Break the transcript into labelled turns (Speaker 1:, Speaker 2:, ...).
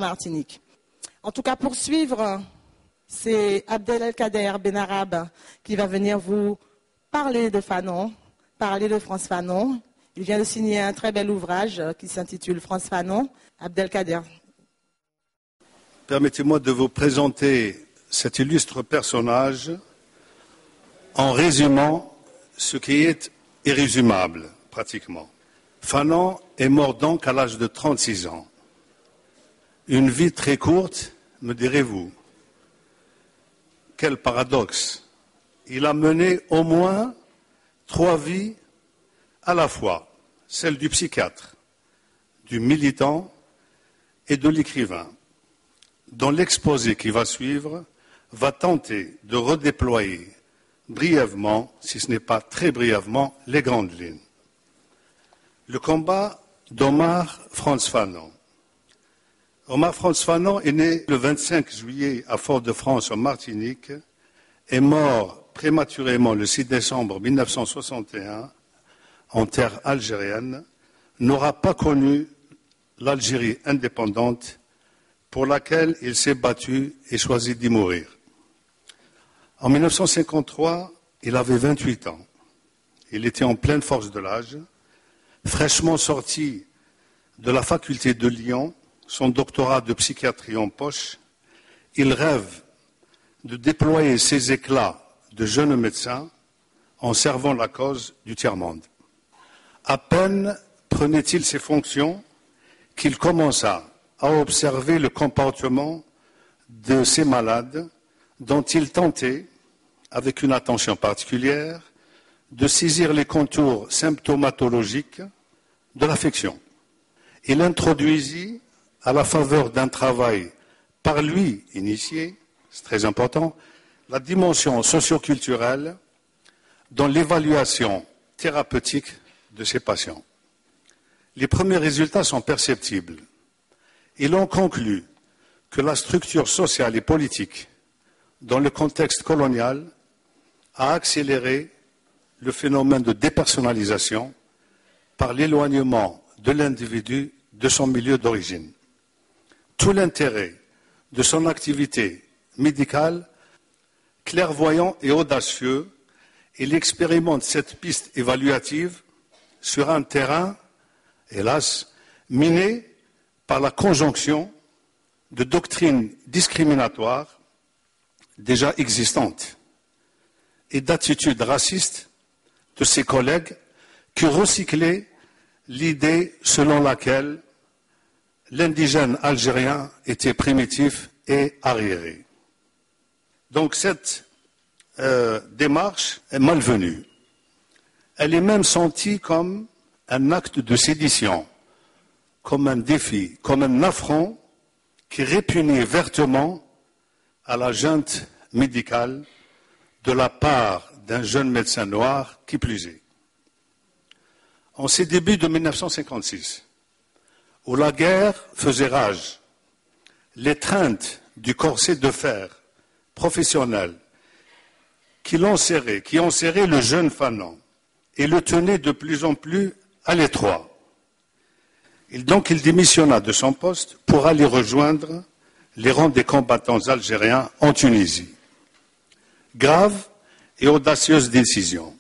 Speaker 1: Martinique. En tout cas, pour suivre, c'est Abdelkader Benarab qui va venir vous parler de Fanon, parler de Frantz Fanon. Il vient de signer un très bel ouvrage qui s'intitule Frantz Fanon. Abdelkader.
Speaker 2: Permettez-moi de vous présenter cet illustre personnage en résumant ce qui est irrésumable, pratiquement. Fanon est mort donc à l'âge de 36 ans. Une vie très courte, me direz-vous. Quel paradoxe. Il a mené au moins 3 vies à la fois, celle du psychiatre, du militant et de l'écrivain, dont l'exposé qui va suivre va tenter de redéployer brièvement, si ce n'est pas très brièvement, les grandes lignes. Le combat d'Omar Frantz Fanon. Omar Frantz Fanon est né le 25 juillet à Fort-de-France, en Martinique, est mort prématurément le 6 décembre 1961 en terre algérienne, n'aura pas connu l'Algérie indépendante pour laquelle il s'est battu et choisi d'y mourir. En 1953, il avait 28 ans. Il était en pleine force de l'âge, fraîchement sorti de la faculté de Lyon, son doctorat de psychiatrie en poche. Il rêve de déployer ses éclats de jeune médecin en servant la cause du tiers-monde. À peine prenait-il ses fonctions qu'il commença à observer le comportement de ces malades dont il tentait, avec une attention particulière, de saisir les contours symptomatologiques de l'affection. Il introduisit, à la faveur d'un travail par lui initié, c'est très important, la dimension socioculturelle dans l'évaluation thérapeutique de ces patients. Les premiers résultats sont perceptibles. Ils ont conclu que la structure sociale et politique, dans le contexte colonial, a accéléré le phénomène de dépersonnalisation par l'éloignement de l'individu de son milieu d'origine. Tout l'intérêt de son activité médicale, clairvoyant et audacieux, il expérimente cette piste évaluative sur un terrain, hélas, miné par la conjonction de doctrines discriminatoires déjà existantes et d'attitudes racistes de ses collègues qui recyclaient l'idée selon laquelle l'indigène algérien était primitif et arriéré. Donc cette démarche est malvenue. Elle est même sentie comme un acte de sédition, comme un défi, comme un affront qui répugnait vertement à la junte médicale de la part d'un jeune médecin noir qui plus est. En ces débuts de 1956, où la guerre faisait rage, l'étreinte du corset de fer professionnel qui enserrait le jeune Fanon et le tenait de plus en plus à l'étroit. Donc il démissionna de son poste pour aller rejoindre les rangs des combattants algériens en Tunisie. Grave et audacieuse décision.